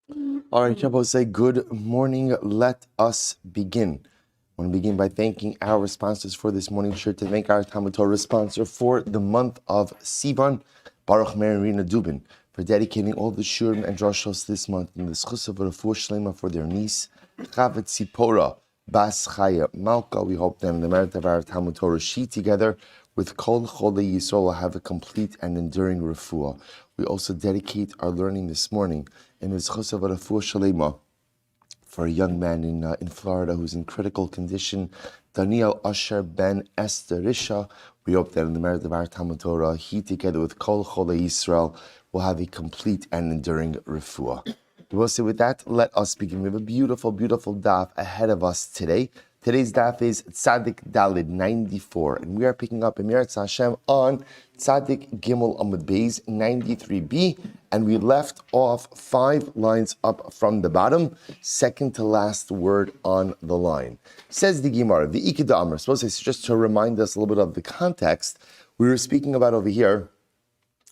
All right, Shabbos, say good morning. Let us begin. I want to begin by thanking our sponsors for this morning. Sure to thank our Talmud Torah sponsor for the month of Sivan, Baruch Meir and Rina Dubin, for dedicating all the shurim and drashos this month in the schus of Refuah Shlema for their niece, Chavet Sipora Bas Chaya Malka. We hope that in the merit of our Talmud Torah she together with Kol Cholei Yisrael will have a complete and enduring refuah. We also dedicate our learning this morning in the schus of Refuah Shlema for a young man in Florida who's in critical condition, Daniel Asher ben Esther Risha. We hope that in the merit of our Talmud Torah, he together with Kol Cholei Yisrael will have a complete and enduring refuah. We will say with that, let us begin. We have a beautiful, beautiful daf ahead of us today. Today's daf is Tzadik Dalid 94, and we are picking up Emir Hashem on Tzadik Gimel Amud Beis 93b, and we left off 5 lines up from the bottom, second to last word on the line. Says the Gemara, the Ikeda Amr. Suppose it's just to remind us a little bit of the context. We were speaking about over here,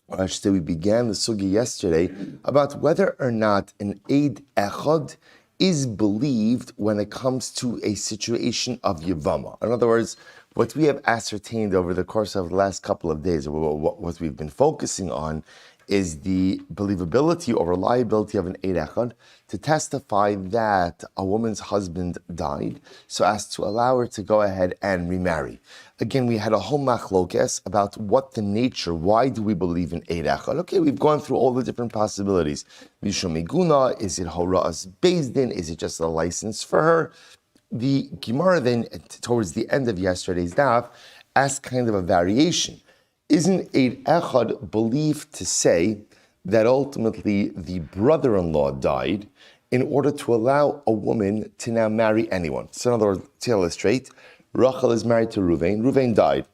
or I should say we began the sugi yesterday, about whether or not an Eid Echad is believed when it comes to a situation of Yevama. In other words, what we have ascertained over the course of the last couple of days, or what we've been focusing on, is the believability or reliability of an Eid Echad to testify that a woman's husband died so as to allow her to go ahead and remarry. Again, we had a whole machlokes about what the nature, why do we believe in Eid Echad? Okay, we've gone through all the different possibilities. Mishum Miguna, is it Hora'as Bezdin? Is it just a license for her? The Gemara then, towards the end of yesterday's daf, asked kind of a variation. Isn't Eid Echad believed to say that ultimately the brother-in-law died in order to allow a woman to now marry anyone? So in other words, to illustrate, Rachel is married to Ruvain. Ruvain died.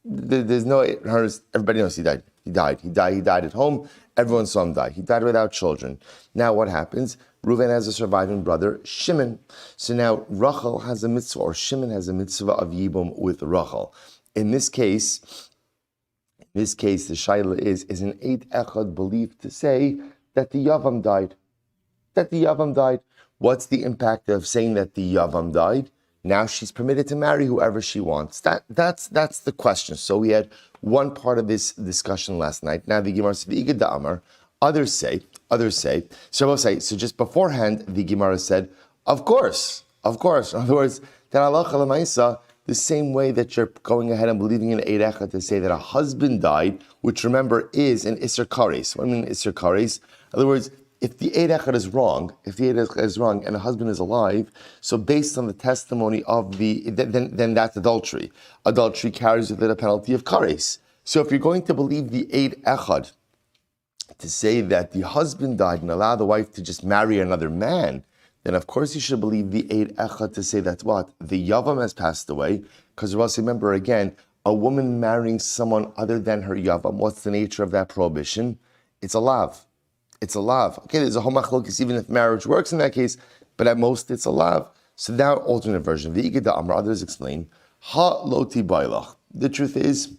There's no, everybody knows he died. He died at home. Everyone saw him die. He died without children. Now what happens? Ruvain has a surviving brother, Shimon. So now Rachel has a mitzvah, or Shimon has a mitzvah of Yibum with Rachel. In this case, the shaila is an Eid Echad believed to say that the Yavam died? What's the impact of saying that the Yavam died? Now she's permitted to marry whoever she wants. That's the question. So we had one part of this discussion last night. Now the Gemara said the Igad Amar. Others say. So just beforehand, the Gemara said, of course. In other words, that Allah Lamaisa, the same way that you're going ahead and believing in Eid Echad to say that a husband died, which remember is an Isser Kares. What do I mean Isser Kares? In other words, if the Eid Echad is wrong, and the husband is alive, so based on the testimony of then that's adultery. Adultery carries with it a penalty of Kares. So if you're going to believe the Eid Echad to say that the husband died and allow the wife to just marry another man, then of course you should believe the Eid Echad to say that what? The Yavam has passed away, because remember again, a woman marrying someone other than her Yavam, what's the nature of that prohibition? It's a lav. Okay, there's a whole machlokes even if marriage works in that case, but at most it's a lav. So now alternate version, V'igida Amar, others explain, Ha loti bailach. The truth is,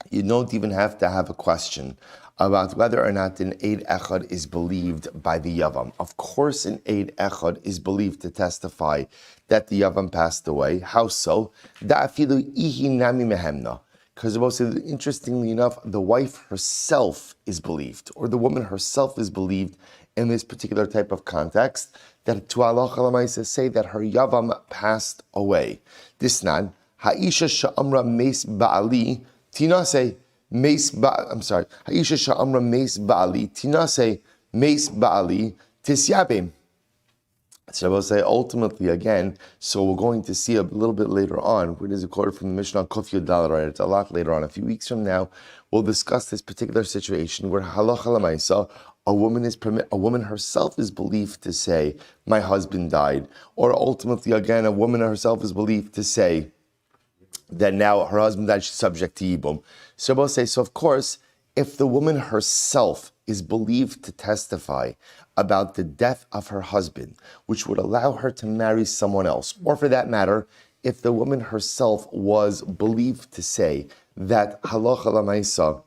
you don't even have to have a question about whether or not an Eid Echad is believed by the Yavam. Of course, an Eid Echad is believed to testify that the Yavam passed away. How so? Da'afilu ihi nami mehemna. Because interestingly enough, the wife herself is believed, or the woman herself is believed in this particular type of context, that to Allah Lamaisa say that her Yavam passed away. Disnan, ha'isha sha'amra meis ba'ali, tinase, Haisha sha'amra meis ba'ali, tinase meis ba'ali, tisyabim. So I will say ultimately again, so we're going to see a little bit later on, it is quoted from the Mishnah on Kuf Yud Daled, right? It's a lot later on, a few weeks from now, we'll discuss this particular situation where halacha lamaisa, a woman herself is believed to say, my husband died. Or ultimately again, a woman herself is believed to say, that now her husband died, she's subject to Yibum. So we'll say, so of course, if the woman herself is believed to testify about the death of her husband, which would allow her to marry someone else, or for that matter, if the woman herself was believed to say that halacha lamaisa,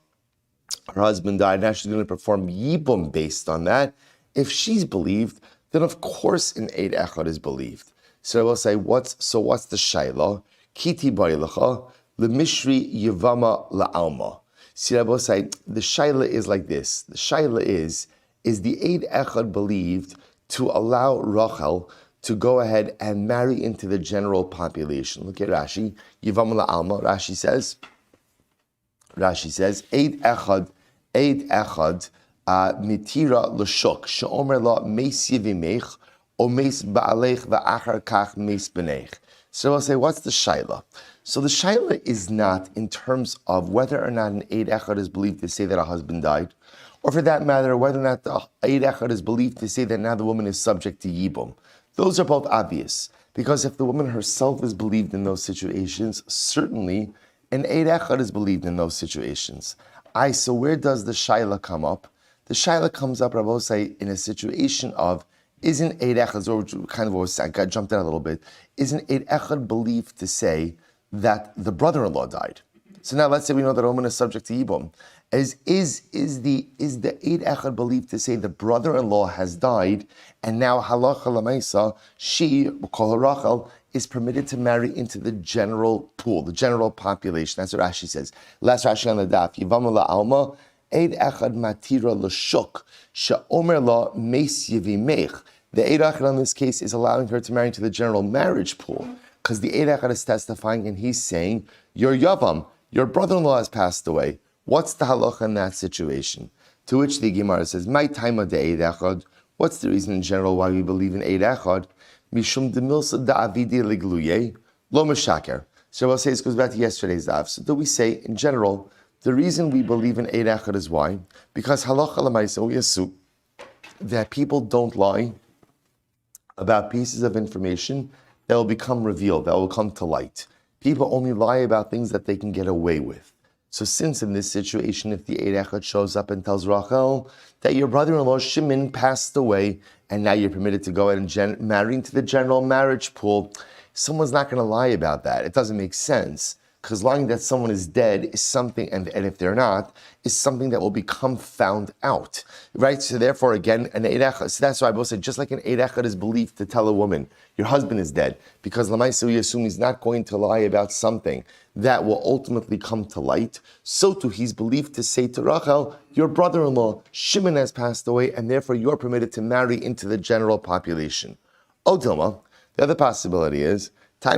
her husband died, now she's going to perform Yibum based on that, If she's believed, then of course an Eid Echad is believed. So I will say, what's the Shaila? Kiti Bailacha, Lemishri Yevama La'alma. See, I will say, the Shaila is like this. The Shaila is the Eid Echad believed to allow Rachel to go ahead and marry into the general population? Look at Rashi. Yevama La'alma. Rashi says, Eid Echad, mitira l'shuk, she'omer la meis yivimech, o meis ba'alech va'achar kach meis b'neich. So I'll say, what's the shaila? So the shaila is not in terms of whether or not an Eid Echad is believed to say that a husband died, or for that matter, whether or not the Eid Echad is believed to say that now the woman is subject to yibum. Those are both obvious, because if the woman herself is believed in those situations, certainly an Eid Echad is believed in those situations. So where does the shaila come up? The shaila comes up, Rabbi say, in a situation of, isn't Eid Echad, or kind of was, I got jumped out a little bit, isn't Eid Echad believed to say that the brother-in-law died? So now let's say we know that a woman is subject to Yibum. Is the Eid Echad believed to say the brother-in-law has died, and now halacha l'maisa, she, call her Rachel, is permitted to marry into the general pool, the general population. That's what Rashi says. Last Rashi on the daf, Yevamos la'alma, Eid Echad matira l'shuk, she'omer la meis yivimech. The Eid Echad in this case is allowing her to marry into the general marriage pool, because the Eid Echad is testifying and he's saying, your Yavam, your brother-in-law has passed away. What's the halacha in that situation? To which the Gemara says, my time of the Eid Echad. What's the reason in general why we believe in Eid Echad? Mishum demilsa da'avidi ligluye lo meshaker. So I'll say this goes back to yesterday's daf. So do we say, in general, the reason we believe in Eid Echad is why? Because halacha l'maisa we assume that people don't lie about pieces of information that will become revealed, that will come to light. People only lie about things that they can get away with. So since in this situation, if the Eid Echad shows up and tells Rachel that your brother-in-law Shimon passed away, and now you're permitted to go ahead and marry into the general marriage pool, someone's not going to lie about that. It doesn't make sense, because lying that someone is dead is something, and if they're not, is something that will become found out, right? So therefore, again, an Eid Echad, so that's why I both said, just like an Eid Echad is believed to tell a woman, your husband is dead, because Lamaisa we assume he's not going to lie about something that will ultimately come to light, so too he's believed to say to Rachel, your brother-in-law Shimon has passed away, and therefore you're permitted to marry into the general population. O Dilma, the other possibility is, the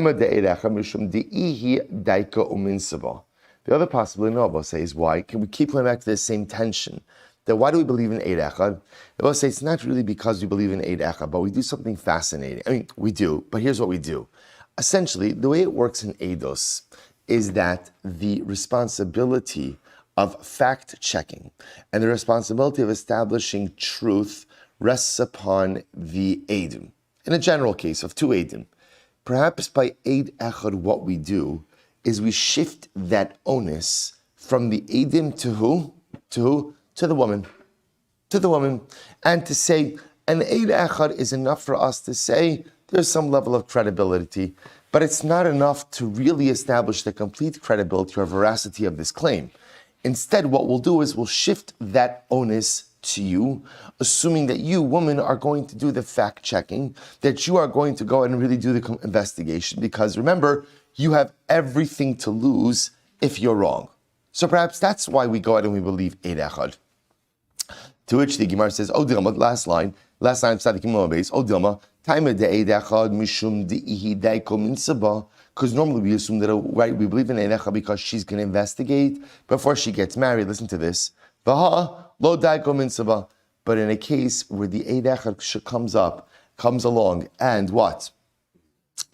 other possibility, no, I'll say, is why? Can we keep going back to the same tension? That why do we believe in Eid Echad? I will say it's not really because we believe in Eid Echad, but we do something fascinating. I mean, we do, but here's what we do. Essentially, the way it works in Eidos is that the responsibility of fact-checking and the responsibility of establishing truth rests upon the Eidim. In a general case of two Eidim. Perhaps by Eid Echad, what we do is we shift that onus from the Eidim to who? To who? To the woman. To the woman. And to say, an Eid Echad is enough for us to say there's some level of credibility, but it's not enough to really establish the complete credibility or veracity of this claim. Instead, what we'll do is we'll shift that onus to you, assuming that you, woman, are going to do the fact-checking, that you are going to go and really do the investigation, because remember, you have everything to lose if you're wrong. So perhaps that's why we go out and we believe Eid Echad. To which the Gemara says, O Dilma, last line, Tzadikim Moabes, O Dilma, Taima de Eid Echad mishum de'ihi daiko min sabah, because normally we assume that, right, we believe in Eid Echad because she's going to investigate before she gets married. Listen to this. Vaha lo daiko min sabah. But in a case where the Eid Echad comes along, and what?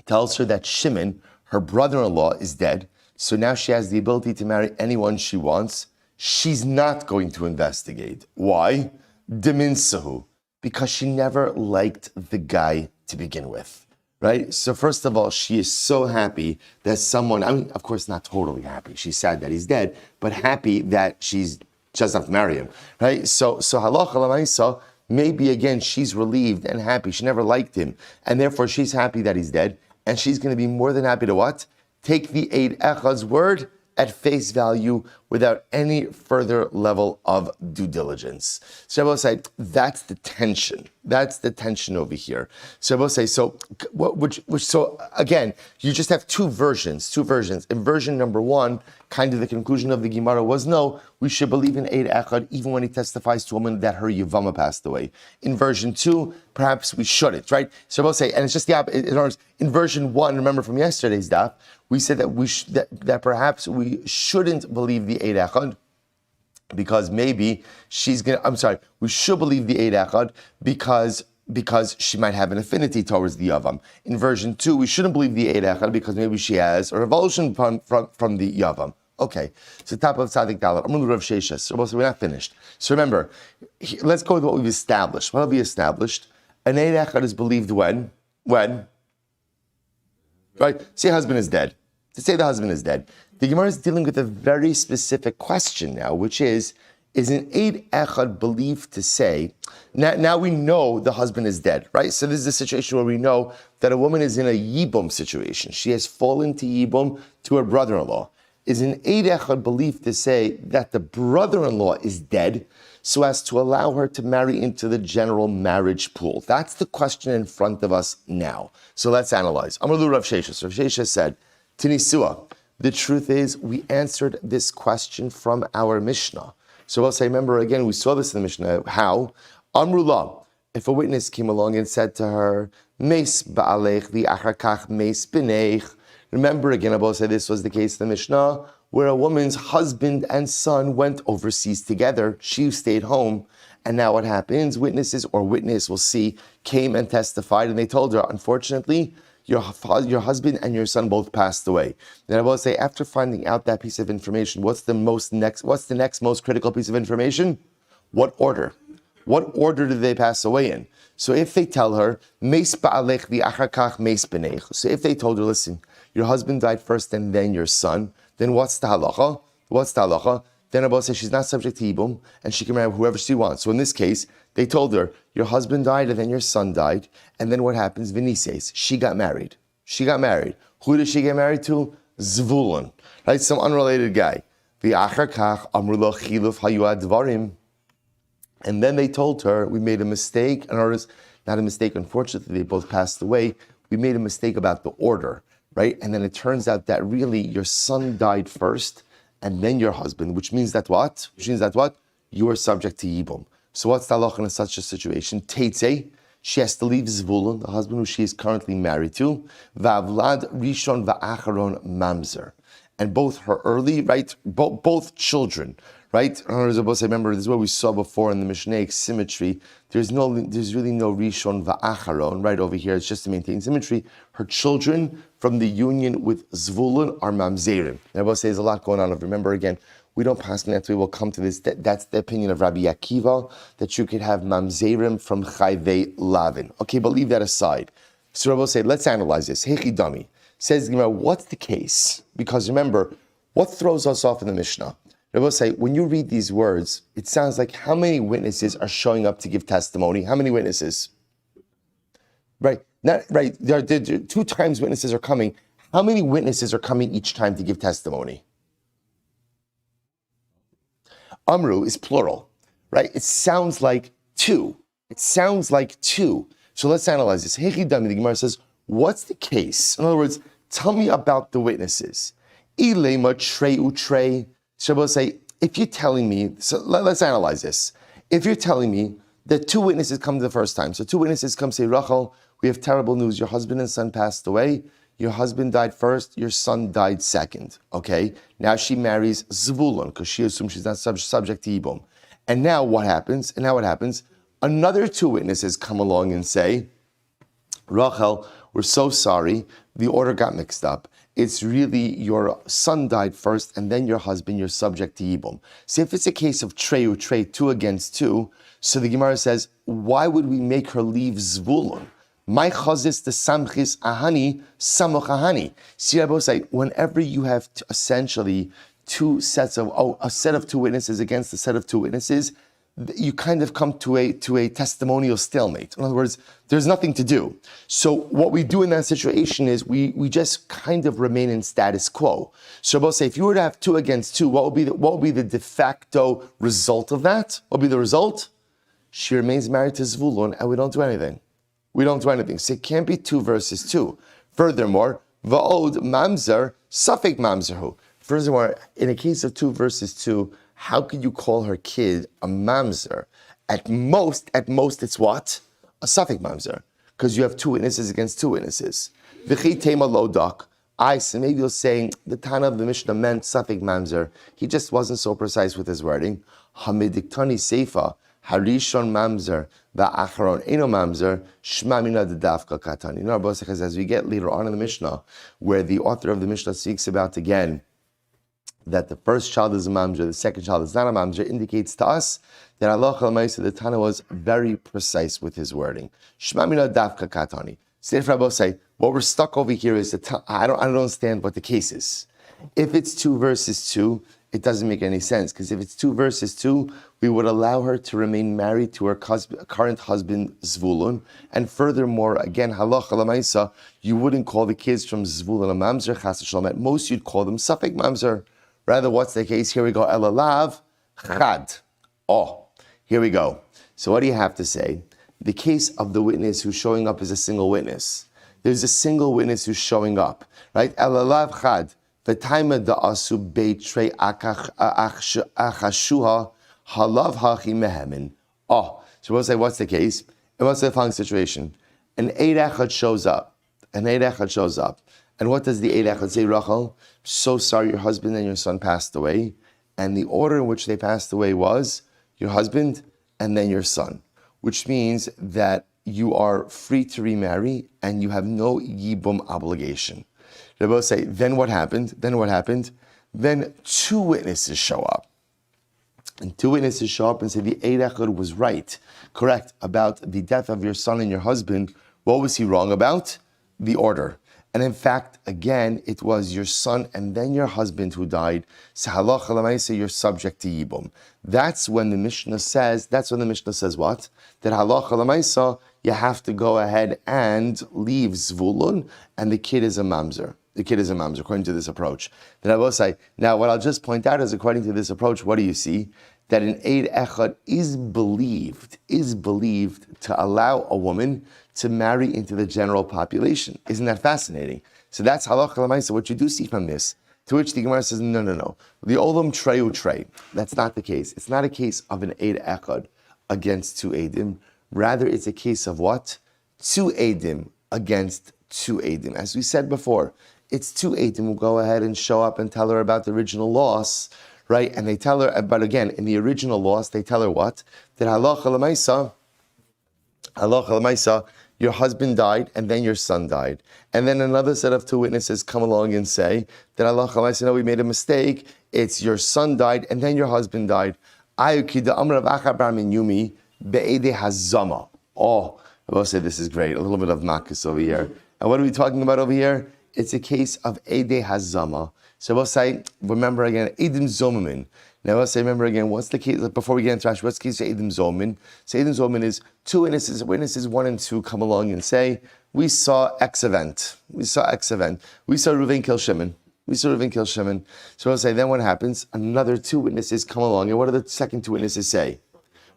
Tells her that Shimon, her brother-in-law, is dead, so now she has the ability to marry anyone she wants. She's not going to investigate. Why? Deminsahu. Because she never liked the guy to begin with, right? So first of all, she is so happy that someone, I mean, of course, not totally happy. She's sad that he's dead, but happy that she doesn't have to marry him, right? So halacha l'maisa, maybe again, she's relieved and happy. She never liked him, and therefore she's happy that he's dead, and she's going to be more than happy to what? Take the Eid Echad's word at face value without any further level of due diligence. So I will say that's the tension. That's the tension over here. So I will say, so again, you just have two versions. In version number one, kind of the conclusion of the Gemara was, no, we should believe in Eid Echad even when he testifies to a woman that her Yevama passed away. In version two, perhaps we shouldn't, right? So I will say, and it's just the opposite. In version one, remember from yesterday's daf, we said that that perhaps we shouldn't believe the Eid Echad because maybe we should believe the Eid Echad because she might have an affinity towards the Yavam. In version 2, we shouldn't believe the Eid Echad because maybe she has a revulsion from the Yavam. Okay, so top of Tzadik Dalet. I'm going to Rav Sheshes. So we're not finished. So remember, let's go with what we've established. What have we established? An Eid Echad is believed when? Right? Say husband is dead. To say the husband is dead. The Gemara is dealing with a very specific question now, which is an Eid Echad believed to say, now we know the husband is dead, right? So this is a situation where we know that a woman is in a Yibum situation. She has fallen to Yibum to her brother-in-law. Is an Eid Echad believed to say that the brother-in-law is dead so as to allow her to marry into the general marriage pool? That's the question in front of us now. So let's analyze. Amar Rav Sheshes. Rav Sheshes said, Tinisua. The truth is, we answered this question from our Mishnah. So I'll say, remember again, we saw this in the Mishnah. How? Amrullah. If a witness came along and said to her, Meis ba'alech v'achar meis b'neich. Remember again, Abba said this was the case in the Mishnah, where a woman's husband and son went overseas together. She stayed home. And now what happens? Witness will see, came and testified, and they told her, unfortunately, your husband and your son both passed away. Then I will say, after finding out that piece of information, what's the next most critical piece of information? What order? What order did they pass away in? So if they tell her, Meis ba'alech v'achar kach meis b'neich. So if they told her, listen, your husband died first and then your son, then what's the halacha? Then Abba says she's not subject to Yibum and she can marry whoever she wants. So in this case, they told her, your husband died and then your son died. And then what happens? Vinises, she got married. Who did she get married to? Zvulun, right? Some unrelated guy. And then they told her, we made a mistake. Not a mistake, unfortunately, they both passed away. We made a mistake about the order, right? And then it turns out that really your son died first and then your husband, which means that what? You are subject to Yibum. So what's the halacha in such a situation? Teitzei, she has to leave Zvulun, the husband who she is currently married to, Va'avlad Rishon Va'acharon Mamzer. And both her early, right, both children, right? Remember, this is what we saw before in the Mishnaic symmetry. There's really no Rishon Va'acharon, right over here. It's just to maintain symmetry. Her children from the union with Zvulun are Mamzerim. And I will say there's a lot going on. Remember again, we don't pass on that. We will come to this. That's the opinion of Rabbi Akiva, that you could have Mamzerim from Chayvei Lavin. Okay, but leave that aside. So Rabbi will say, let's analyze this. Hechidami. Says Gemara, what's the case? Because remember, what throws us off in the Mishnah? Rabbi will say, when you read these words, it sounds like how many witnesses are showing up to give testimony? How many witnesses? Right. Not right. There are 2 times witnesses are coming. How many witnesses are coming each time to give testimony? Amru is plural, right? It sounds like 2. So let's analyze this. Hechidami, the Gemara says, what's the case? In other words, tell me about the witnesses. Ilema trei utrei. Shabbos say, if you're telling me, so let's analyze this. If you're telling me that 2 witnesses come the first time, so 2 witnesses come say, Rachel, we have terrible news. Your husband and son passed away. Your husband died first. Your son died second. Okay? Now she marries Zvulun because she assumes she's not subject to Yibum. And now what happens? Another 2 witnesses come along and say, Rachel, we're so sorry. The order got mixed up. It's really your son died first and then your husband, you're subject to Yibum. So if it's a case of trey, 2 against 2, so the Gemara says, why would we make her leave Zvulun? My chazis the samchis ahani samoch ahani. See, I both say, whenever you have essentially a set of 2 witnesses against a set of 2 witnesses, you kind of come to a testimonial stalemate. In other words, there's nothing to do. So what we do in that situation is we just kind of remain in status quo. So we'll say, if you were to have 2 against 2, what would be the de facto result of that? What would be the result? She remains married to Zvulun, and we don't do anything. We don't do anything. So it can't be 2 versus 2. Furthermore, va'od mamzer safek mamzerhu. Furthermore, in a case of 2 versus 2, how could you call her kid a mamzer? At most, it's what? A safek mamzer. Because you have 2 witnesses against 2 witnesses. V'chi tema lodak. So maybe you're saying the Tana of the Mishnah meant safek mamzer. He just wasn't so precise with his wording. Hamidiktani seifa. Harishon mamzer, va'acharon eno mamzer, shma mina dedafka katani. No, because as we get later on in the Mishnah, where the author of the Mishnah speaks about again that the first child is a mamzer, the second child is not a mamzer, indicates to us that Allah Chalamaysa, the Tana was very precise with his wording. Shma mina dedafka katani. So Rabbi say, what we're stuck over here is I don't understand what the case is. If it's 2 versus 2, it doesn't make any sense, because if it's 2 versus 2, we would allow her to remain married to her current husband, Zvulun. And furthermore, again, halacha l'maisa, you wouldn't call the kids from Zvulun a mamzer, chas v'shalom. At most, you'd call them safek mamzer. Rather, what's the case? Here we go, elalav chad. Oh, here we go. So what do you have to say? The case of the witness who's showing up is a single witness. There's a single witness who's showing up, right? Elalav chad. The time of the asu beitrei achashuha halav hachi mehemin. Oh, so we'll say, what's the case? And what's the following situation? An Eid Echad shows up. And what does the Eid Echad say, Rachel? So sorry, your husband and your son passed away. And the order in which they passed away was your husband and then your son, which means that you are free to remarry and you have no yibum obligation. They both say, then what happened? Then 2 witnesses show up. And 2 witnesses show up and say, the Eid Echad was right, correct, about the death of your son and your husband. What was he wrong about? The order. And in fact, again, it was your son and then your husband who died. So halacha l'maisa, you're subject to yibum. That's when the Mishnah says what? That halacha l'maisa, you have to go ahead and leave Zvulun, and the kid is a mamzer. According to this approach. Then I will say, now what I'll just point out is, according to this approach, what do you see? That an Eid Echad is believed to allow a woman to marry into the general population. Isn't that fascinating? So that's halacha l'maisa, what you do see from this. To which the Gemara says, no. The olam treyu trey. That's not the case. It's not a case of an Eid Echad against 2 Eidim. Rather, it's a case of what? 2 Eidim against 2 Eidim. As we said before, it's 2 Eidim who go ahead and show up and tell her about the original loss, right? And they tell her, but again, in the original loss, they tell her what? That halacha l'maisa, your husband died and then your son died. And then another set of 2 witnesses come along and say that halacha l'maisa, no, we made a mistake. It's your son died and then your husband died. Ayukida amrav achabar min yumi be'ede hazama. Oh, I will say this is great. A little bit of makas over here. And what are we talking about over here? It's a case of Eidei Hazama. So we'll say, remember again, Eidim Zomamin. Now we'll say, remember again, what's the case, before we get into Rashi, what's the case of Eidim Zomin? So Eidim Zomin is 2 witnesses 1 and 2 come along and say, we saw X event. We saw Reuven kill Shimon. So we'll say, then what happens? Another 2 witnesses come along, and what do the second 2 witnesses say?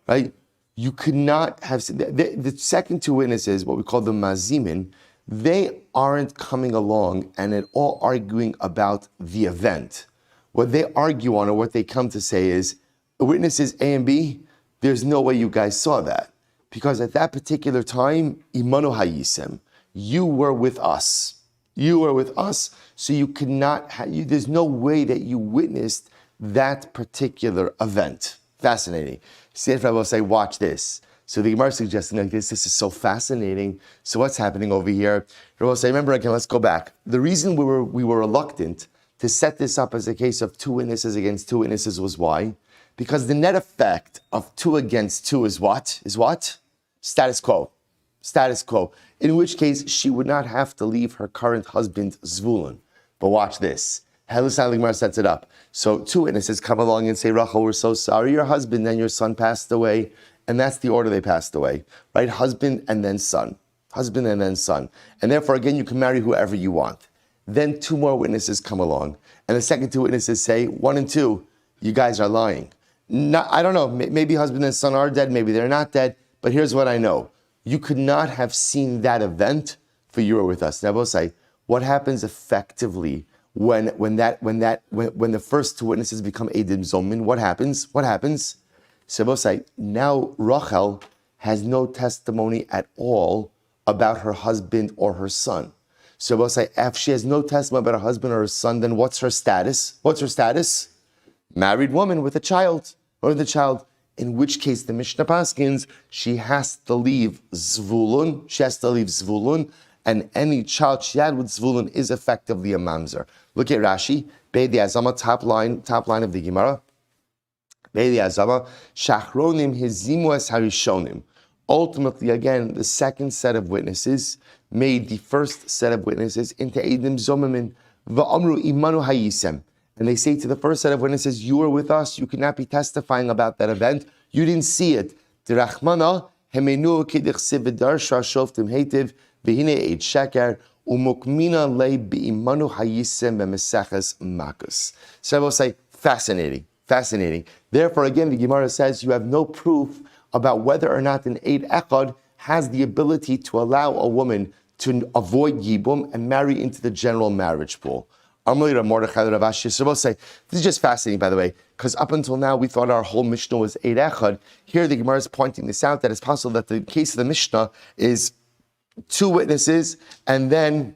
Right? You could not have, the second 2 witnesses, what we call the Mazimin, they aren't coming along and at all arguing about the event. What they argue on, or what they come to say is, witnesses A and B, there's no way you guys saw that. Because at that particular time, imanu hayisem, you were with us. So you could not, there's no way that you witnessed that particular event. Fascinating. Sefer will say, watch this. So the Gemara is suggesting like this is so fascinating. So what's happening over here? We'll say, remember again, let's go back. The reason we were reluctant to set this up as a case of 2 witnesses against 2 witnesses was why? Because the net effect of 2 against 2 is what? Status quo. In which case, she would not have to leave her current husband, Zvulun. But watch this. Helisai Gemara sets it up. So two witnesses come along and say, Rachel, we're so sorry. Your husband and your son passed away. And that's the order they passed away, right? Husband and then son. Husband and then son. And therefore, again, you can marry whoever you want. Then two more witnesses come along. And the second two witnesses say, 1 and 2, you guys are lying. I don't know, maybe husband and son are dead, maybe they're not dead. But here's what I know. You could not have seen that event for you were with us. Now, both say, what happens effectively when the first two witnesses become Eidim Zomin? What happens? So both say, now Rachel has no testimony at all about her husband or her son. So both say, if she has no testimony about her husband or her son, then what's her status? Married woman with a child. In which case, the Mishnah paskins, she has to leave Zvulun, and any child she had with Zvulun is effectively a mamzer. Look at Rashi, Be'edi Azama, top line of the Gemara. Be'edi Azama, Shachronim Hizimu Es Harishonim. Ultimately, again, the second set of witnesses made the first set of witnesses into Eidim Zomamin, Va'amru Imanu Hayisem. And they say to the first set of witnesses, you were with us, you could not be testifying about that event, you didn't see it. Dirachmana, Hemenu Kidichsiv Vidarsha Shoftim Hativ, Vihine Eid Sheker, Umukmina Le Beimanu Hayisem Bemeseches Makus. So I will say, fascinating. Therefore, again, the Gemara says you have no proof about whether or not an Eid Echad has the ability to allow a woman to avoid Yibum and marry into the general marriage pool. This is just fascinating, by the way, because up until now we thought our whole Mishnah was Eid Echad. Here the Gemara is pointing this out, that it's possible that the case of the Mishnah is two witnesses and then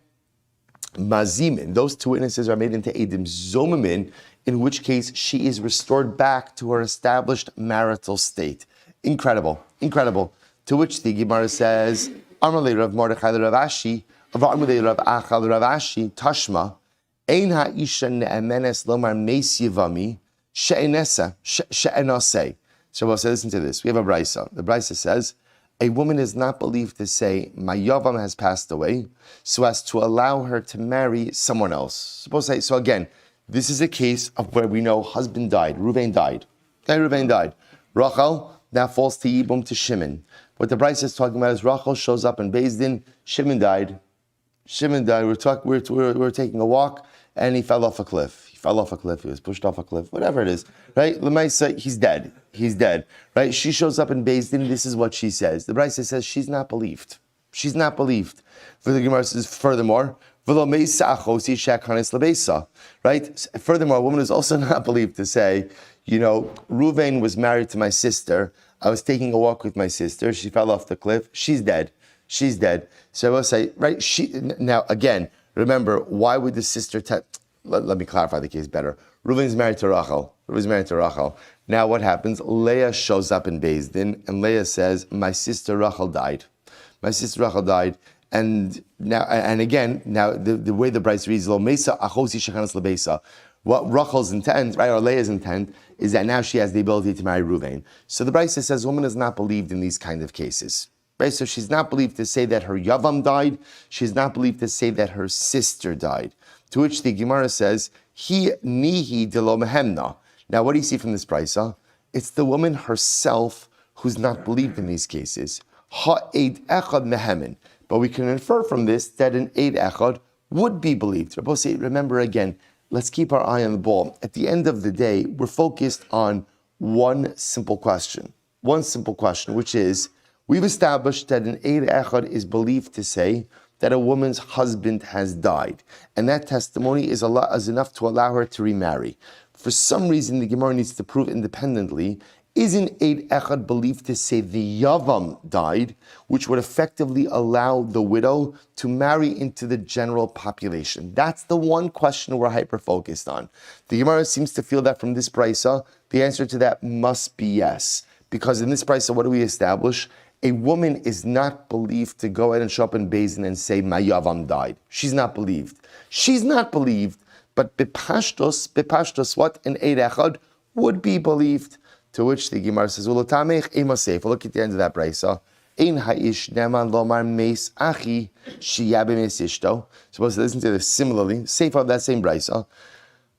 Mazimin. Those two witnesses are made into Eidim Zomamin, in which case she is restored back to her established marital state. Incredible. To which the Gemara says, Amalei Rav Mordechai Rav Ashi, Amalei Rav Achal Rav Ashi, Tashma, Ein ha'isha ne'emenes lomar meis Yevami, she'enaseh. So we'll say, listen to this. We have a brisa. The brisa says, a woman is not believed to say, my Yavam has passed away, so as to allow her to marry someone else. Suppose say, so again, this is a case of where we know husband died, Reuven died. Rachel now falls to Yibum to Shimon. What the brisa is talking about is Rachel shows up in Beis Din, Shimon died. We're taking a walk, and he fell off a cliff. He was pushed off a cliff, whatever it is, right? Lemaisa, he's dead, right? She shows up in Beis Din, this is what she says. The Brisa says she's not believed. For the Gemara says, furthermore, right? Furthermore, a woman is also not believed to say, Reuven was married to my sister, I was taking a walk with my sister, she fell off the cliff, she's dead. So I will say, right, now again, remember, why would the sister, let me clarify the case better. Reuven's married to Rachel. Now what happens? Leah shows up in Beis Din, and Leah says, my sister Rachel died. And again, the way the Bryce reads, Lo Mesa Achosi Shechanas Lebesa. What Rachel's intent, right, or Leah's intent, is that now she has the ability to marry Reuven. So the Bryce says, woman is not believed in these kind of cases. Right? So she's not believed to say that her Yavam died. She's not believed to say that her sister died. To which the Gemara says, Hi nihi de lo mehemna. Now, what do you see from this brisa? It's the woman herself who's not believed in these cases. Ha-eid echad mehemin. But we can infer from this that an eid echad would be believed. Remember again, let's keep our eye on the ball. At the end of the day, we're focused on one simple question, which is, we've established that an Eid Echad is believed to say that a woman's husband has died. And that testimony is enough to allow her to remarry. For some reason, the Gemara needs to prove independently, is an Eid Echad believed to say the Yavam died, which would effectively allow the widow to marry into the general population? That's the one question we're hyper-focused on. The Gemara seems to feel that from this brisa, the answer to that must be yes. Because in this brisa, what do we establish? A woman is not believed to go ahead and show up in Beis Din and say, my Yavam died. She's not believed. But bepashtos, what an Eid Echad would be believed. To which the Gemara says, we'll look at the end of that brisa. Ein ha'ish neman lomar meis achi shiyabe meis ishto. Supposed to listen to this similarly. Safe of that same brisa.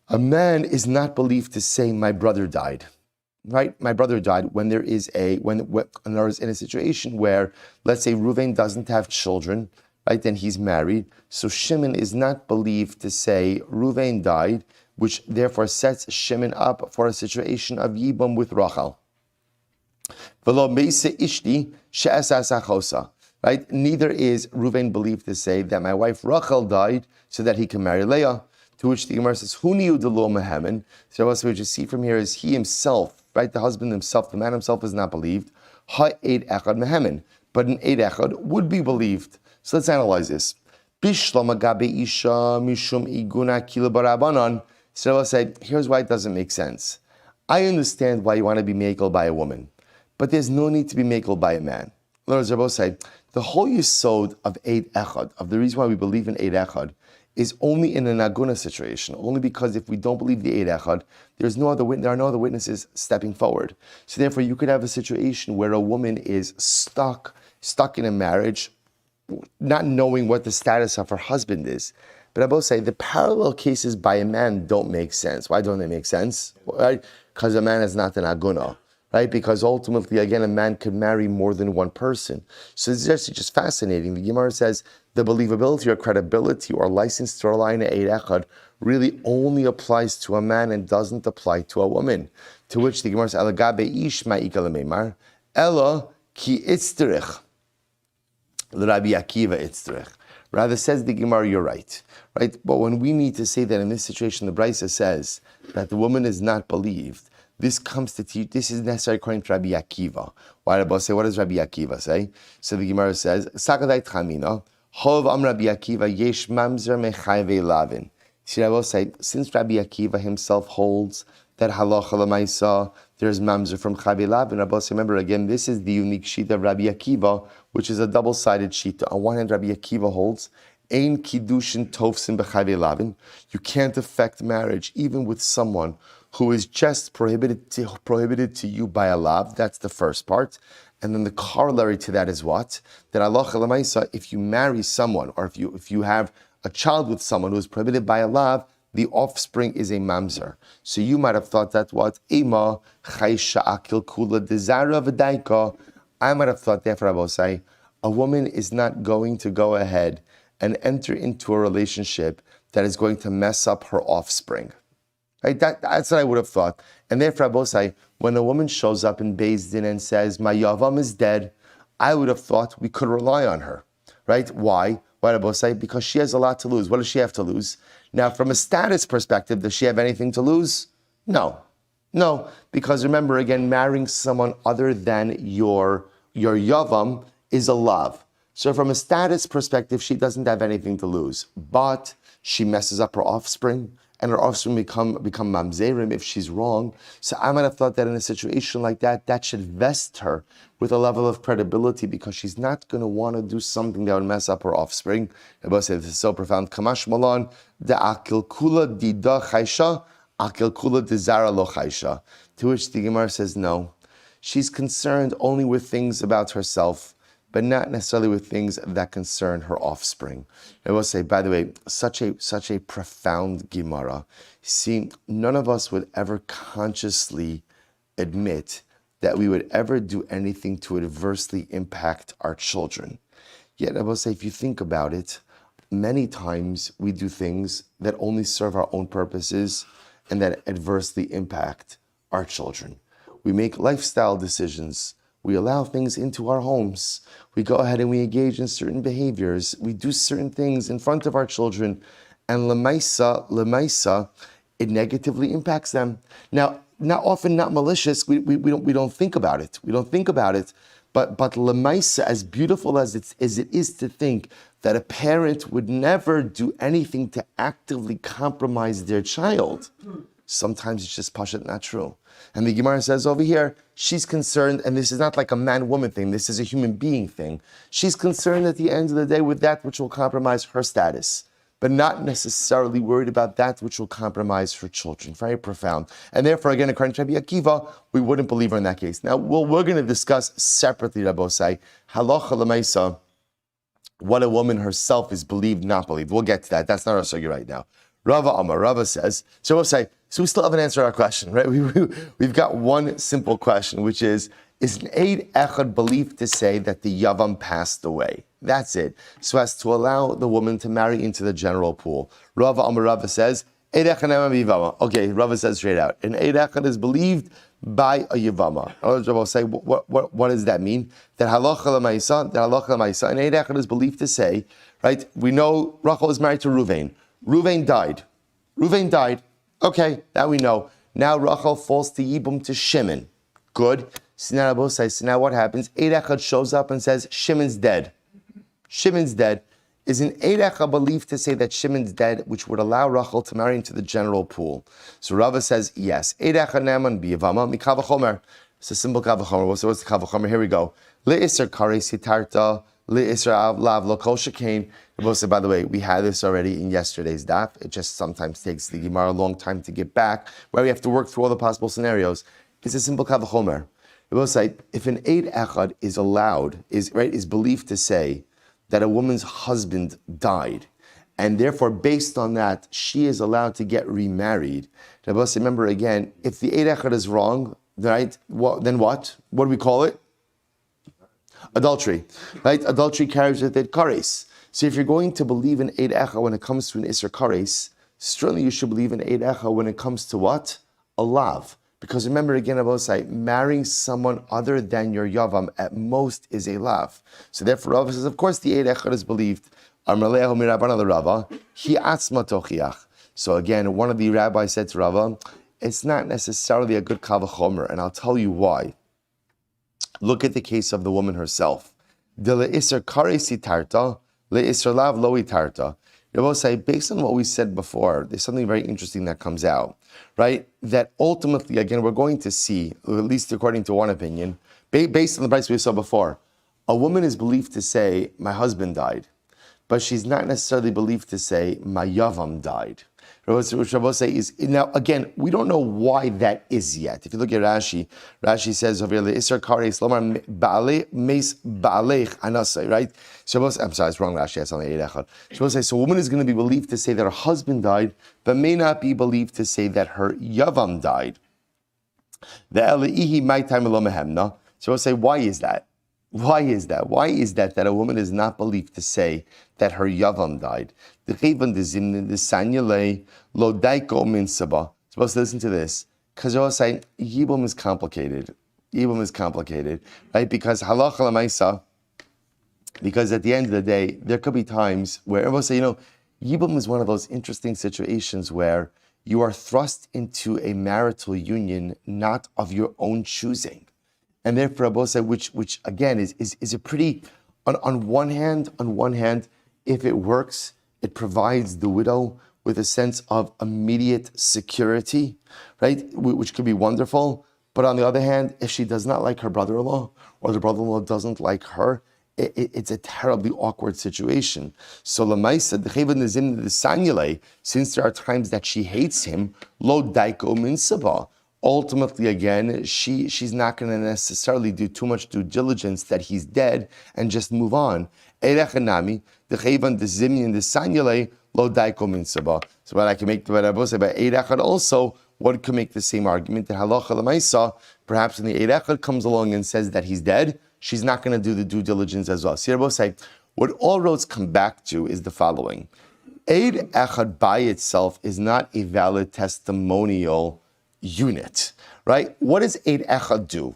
A man is not believed to say, my brother died. Right? My brother died when there is when there is in a situation where, let's say, Reuven doesn't have children, right? Then he's married. So Shimon is not believed to say Reuven died, which therefore sets Shimon up for a situation of Yibam with Rachel. Right? Neither is Reuven believed to say that my wife Rachel died so that he can marry Leah. To which the Gemara says, "Who knew the law mehemen?" So what we just see from here is he himself, right? The husband himself, the man himself, is not believed. Ha eid echad mehemen, but an eid echad would be believed. So let's analyze this. Bishlama gabe isha mishum iguna kila barabanan. So I said, here's why it doesn't make sense. I understand why you want to be makel by a woman, but there's no need to be makel by a man. In other words, Rabbi say, the whole yesod of eid echad, of the reason why we believe in eid echad, is only in an aguna situation, only because if we don't believe the eid echad, there are no other witnesses stepping forward. So therefore, you could have a situation where a woman is stuck in a marriage, not knowing what the status of her husband is. But I both say the parallel cases by a man don't make sense. Why don't they make sense? Right? Because a man is not an aguna. Right? Because ultimately, again, a man could marry more than one person. So it's just fascinating. The Gemara says the believability or credibility or license to rely on Eid Echad really only applies to a man and doesn't apply to a woman. To which the Gemara says, Alagabe ish ma'ikal meimar, Ella ki itzterich, l'Rabbi Akiva itzterich. Rather, says the Gemara, you're right. Right? But when we need to say that in this situation, the Brisa says that the woman is not believed, this comes to teach, this is necessary according to Rabbi Akiva. Why Rabbi say, what does Rabbi Akiva say? So the Gemara says, Sakadai Tchamina, Hov Am Rabbi Akiva, Yesh Mamzer Mechayve Lavin. See, Rabbi say, since Rabbi Akiva himself holds that halacha l'maisa, there's mamzer from Chayve Lavin. Rabbi say, remember again, this is the unique sheet of Rabbi Akiva, which is a double-sided sheet. On one hand, Rabbi Akiva holds, Ein Kiddushin Tovsin B'Chayve Lavin. You can't affect marriage, even with someone who is just prohibited to you by a lav. That's the first part. And then the corollary to that is what? That halacha l'maisa, if you marry someone, or if you have a child with someone who is prohibited by a lav, the offspring is a mamzer. So you might have thought that what? Ema chaysha akil kula dezara v'daika. I might have thought, therefore, I will say, a woman is not going to go ahead and enter into a relationship that is going to mess up her offspring. Right? That's what I would have thought. And therefore, Abosai, when a woman shows up in Beis Din and says, my Yavam is dead, I would have thought we could rely on her. Right? Why? Why Abosai? Because she has a lot to lose. What does she have to lose? Now, from a status perspective, does she have anything to lose? No. No. Because remember, again, marrying someone other than your Yavam is a love. So from a status perspective, she doesn't have anything to lose. But she messes up her offspring, and her offspring become mamzerim if she's wrong. So I might have thought that in a situation like that, that should vest her with a level of credibility because she's not going to want to do something that would mess up her offspring. Rabbi said this is so profound. Kamash malon de akil kula dida chaysha, akil kula dezara lo chaysha. To which the Gemara says no. She's concerned only with things about herself, but not necessarily with things that concern her offspring. I will say, by the way, such a profound Gemara. See, none of us would ever consciously admit that we would ever do anything to adversely impact our children. Yet I will say, if you think about it, many times we do things that only serve our own purposes and that adversely impact our children. We make lifestyle decisions. We allow things into our homes. We go ahead and we engage in certain behaviors. We do certain things in front of our children. And lemaisa, it negatively impacts them. Now, not often, not malicious. We don't think about it. We don't think about it. But lemaisa, as beautiful as it is to think that a parent would never do anything to actively compromise their child, sometimes it's just pashat not true. And the Gemara says over here, she's concerned, and this is not like a man-woman thing, this is a human being thing. She's concerned at the end of the day with that which will compromise her status, but not necessarily worried about that which will compromise her children. Very profound. And therefore, again, according to Rabbi Akiva, we wouldn't believe her in that case. Now, we're going to discuss separately, Rabbosai, halacha l'maisa, what a woman herself is believed, not believed. We'll get to that. That's not our sugya right now. Rava Amar. Rava says, so we'll say, so we still haven't answered our question, right? We've got one simple question, which is an Eid Echad believed to say that the Yavam passed away? That's it. So as to allow the woman to marry into the general pool. Rava Amar Rava says, Eid Echad Nema Yevama. Okay, Rava says straight out. An Eid Echad is believed by a Yevama. Rava will say, what does that mean? That halacha l'maisa, an Eid Echad is believed to say, right? We know Rachel is married to Ruvain. Ruvain died. Okay, that we know. Now Rachel falls to Yibum to Shimon. Good. So now what happens? Eid Echad shows up and says, Shimon's dead. Is an Eid Echad believed to say that Shimon's dead, which would allow Rachel to marry into the general pool? So Rava says, yes. Eid Echad neman biyavama mikava chomer. It's a simple kava chomer. So what's the kava chomer? Here we go. Le'isr kare sitarta, le'isr lav lo kol shekain. By the way, we had this already in yesterday's daf. It just sometimes takes the Gemara a long time to get back, where we have to work through all the possible scenarios. It's a simple kava chomer. If an Eid Echad is allowed, is believed to say that a woman's husband died, and therefore, based on that, she is allowed to get remarried. Remember again, if the Eid Echad is wrong, right? Then what? What do we call it? Adultery, right? Adultery carries with it kares. So if you're going to believe in Eid Echad when it comes to an Isser kares, certainly you should believe in Eid Echad when it comes to what? A lav. Because remember again, Abosai, marrying someone other than your Yavam at most is a lav. So therefore, Rava says, of course, the Eid Echad is believed. So again, one of the rabbis said to Rava, it's not necessarily a good kavachomer, and I'll tell you why. Look at the case of the woman herself. Based on what we said before, there's something very interesting that comes out, right? That ultimately, again, we're going to see, or at least according to one opinion, based on the price we saw before, a woman is believed to say, my husband died, but she's not necessarily believed to say, my yavam died. What Rabbi say is, now again, we don't know why that is yet. If you look at Rashi, Rashi says over here, Isser Kares Lomar Baalech Meis Baalech Anasai, right? I'm sorry, it's wrong Rashi, that's only Eid Echad. Rabbi say, so a woman is going to be believed to say that her husband died, but may not be believed to say that her Yavam died. The Elihi my time Elomehemna. So Rabbi say, why is that? Why is that a woman is not believed to say that her Yavam died? Supposed to listen to this. Because I was saying, Yibum is complicated. Right? Because halacha l'maisa, because at the end of the day, there could be times where everyone say, Yibum is one of those interesting situations where you are thrust into a marital union not of your own choosing. And therefore, Rabbi said, which again is a pretty, on one hand, if it works, it provides the widow with a sense of immediate security, right? Which could be wonderful. But on the other hand, if she does not like her brother-in-law, or the brother-in-law doesn't like her, it's a terribly awkward situation. So Lamaisa, since there are times that she hates him, lo daiko minsaba. Ultimately, again, she's not going to necessarily do too much due diligence that he's dead and just move on. So what I can make the Rabbi say about Eid Echad also, one could make the same argument that halacha l'maisa, perhaps when the Eid Echad comes along and says that he's dead, she's not going to do the due diligence as well. So Rabbi say, what all roads come back to is the following. Eid Echad by itself is not a valid testimonial unit, right? What does Eid Echad do?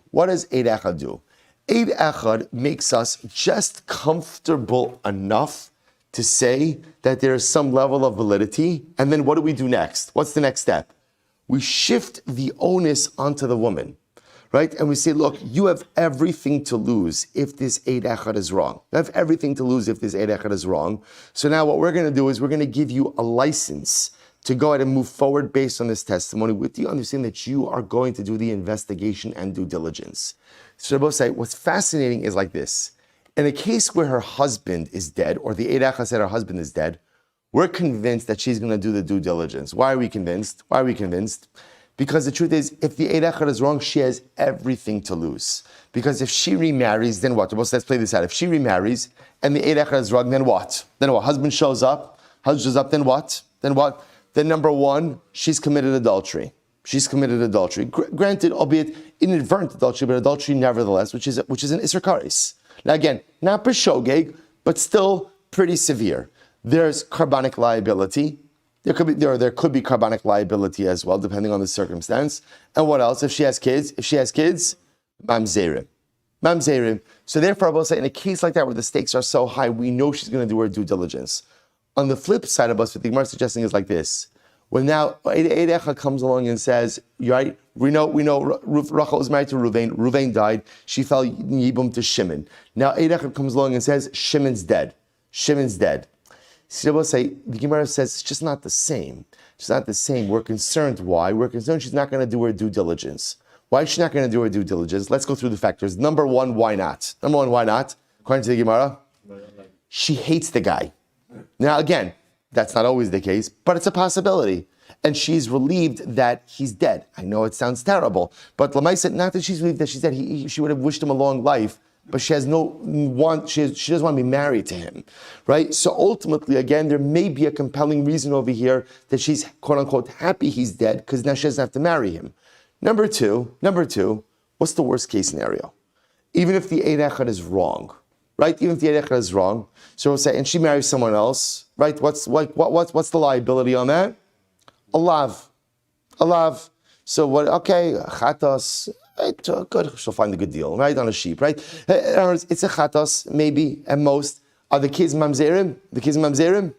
Eid Echad makes us just comfortable enough to say that there is some level of validity, and then what do we do next? What's the next step? We shift the onus onto the woman, right? And we say, look, you have everything to lose if this Eid Echad is wrong. You have everything to lose if this Eid Echad is wrong. So now what we're going to do is we're going to give you a license to go ahead and move forward based on this testimony with the understanding that you are going to do the investigation and due diligence. So Rabbi say, what's fascinating is like this. In a case where her husband is dead, or the Eid Echad said her husband is dead, we're convinced that she's going to do the due diligence. Why are we convinced? Because the truth is, if the Eid Echad is wrong, she has everything to lose. Because if she remarries, then what? Let's play this out. If she remarries and the Eid Echad is wrong, then what? Husband shows up, then what? then number one, she's committed adultery. She's committed adultery. Granted, albeit inadvertent adultery, but adultery nevertheless, which is an Isser Kares. Now again, not b'shogeg, but still pretty severe. There's carbonic liability. There could be carbonic liability as well, depending on the circumstance. And what else? If she has kids, mamzerim. Mamzerim. So therefore, I will say, in a case like that where the stakes are so high, we know she's going to do her due diligence. On the flip side of us, what the Gemara is suggesting is like this. When now Eid Echad comes along and says, you're right, we know Rachel was married to Ruvain. Ruvain died. She fell Yibum to Shimon. Now Eid Echad comes along and says, Shimon's dead. Shimon's dead. So we'll say, the Gemara says, it's just not the same. It's not the same. We're concerned. Why? We're concerned she's not going to do her due diligence. Why is she not going to do her due diligence? Let's go through the factors. Number one, why not? Number one, why not? According to the Gemara, she hates the guy. Now again, that's not always the case, but it's a possibility. And she's relieved that he's dead. I know it sounds terrible, but Lamai said not that she's relieved that she's dead. She would have wished him a long life, but she has no want. She doesn't want to be married to him, right? So ultimately, again, there may be a compelling reason over here that she's quote unquote happy he's dead because now she doesn't have to marry him. Number two, what's the worst case scenario? Even if the Eid Echad is wrong, right? Even if the Eid Echad is wrong, so we'll say, and she marries someone else, right? What's the liability on that? A lav. So what? Okay, chatos. Right, good. She'll find a good deal, right, on a sheep, right? It's a chatos, maybe, at most. Are the kids mamzerim?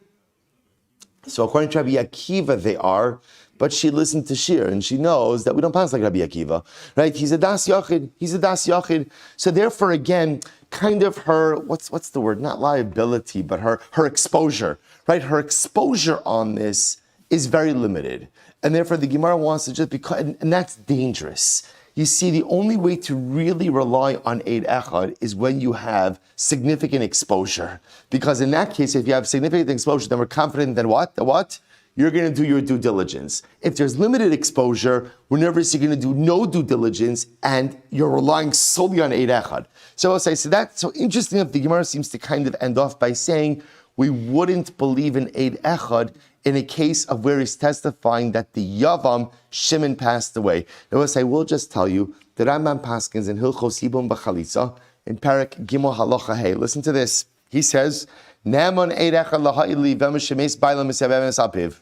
So according to Rabbi Akiva, they are. But she listened to Shir, and she knows that we don't pass like Rabbi Akiva, right? He's a das yachid. So therefore, again, kind of her, what's the word? Not liability, but her exposure, right? Her exposure on this is very limited. And therefore, the Gemara wants to just and that's dangerous. You see, the only way to really rely on Eid Echad is when you have significant exposure. Because in that case, if you have significant exposure, then we're confident that what? You're going to do your due diligence. If there's limited exposure, we're nervous you're going to do no due diligence and you're relying solely on Eid Echad. So I'll say, that's so interesting that the Gemara seems to kind of end off by saying we wouldn't believe in Eid Echad in a case of where he's testifying that the Yavam, Shimon, passed away. Now we'll say, we'll just tell you, the Rambam Paskins in Hilchos Yibum B'Chalitza, in Perek Gimel Halacha Hey, listen to this. He says, Ne'amon Eid Echad laha'ili v'mishemes b'aylam misevemes apiv.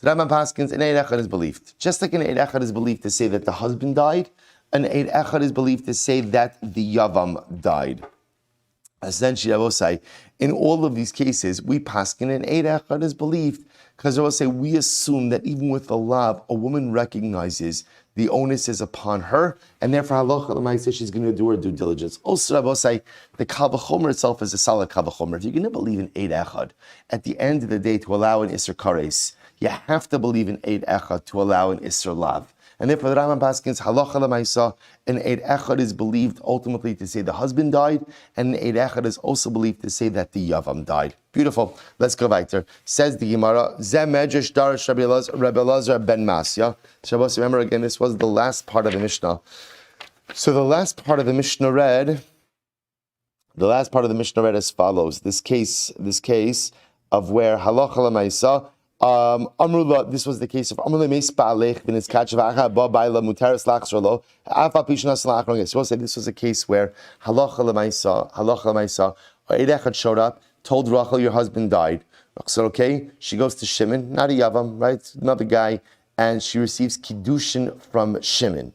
The Rambam Paskins, an Eid Echad is believed. Just like an Eid Echad is believed to say that the husband died, an Eid Echad is believed to say that the Yavam died. Essentially, I will say, in all of these cases, we paskin an Eid Echad is believed, because I will say, we assume that even with a lav, a woman recognizes the onus is upon her, and therefore halacha l'maaseh she's going to do her due diligence. Also, I will say, the kal v'chomer itself is a solid kal v'chomer. If you're going to believe in Eid Echad, at the end of the day, to allow an Isser Kares, you have to believe in Eid Echad to allow an Isser Lav. And therefore, the Rambam Paskins, halacha l'maaseh, an Eid Echad is believed ultimately to say the husband died, and an Eid Echad is also believed to say that the Yavam died. Beautiful. Let's go weiter. Says the Gemara, Zeh medrash darash Rabbi Elazar ben Masya. Shabbos, remember again, this was the last part of the Mishnah. So the last part of the Mishnah read as follows. This case of where halacha l'maaseh, this was the case of Amrullah Meisba'alech bin Iskachavacha Babaila Mutaris Lachsrolo. Afa Pishna Slachron. So we'll say this was a case where halacha l'maaseh, Eid Echad showed up, told Rachel, your husband died. Rachel said, okay. She goes to Shimon, not a Yavam, right? Another guy, and she receives Kiddushin from Shimon.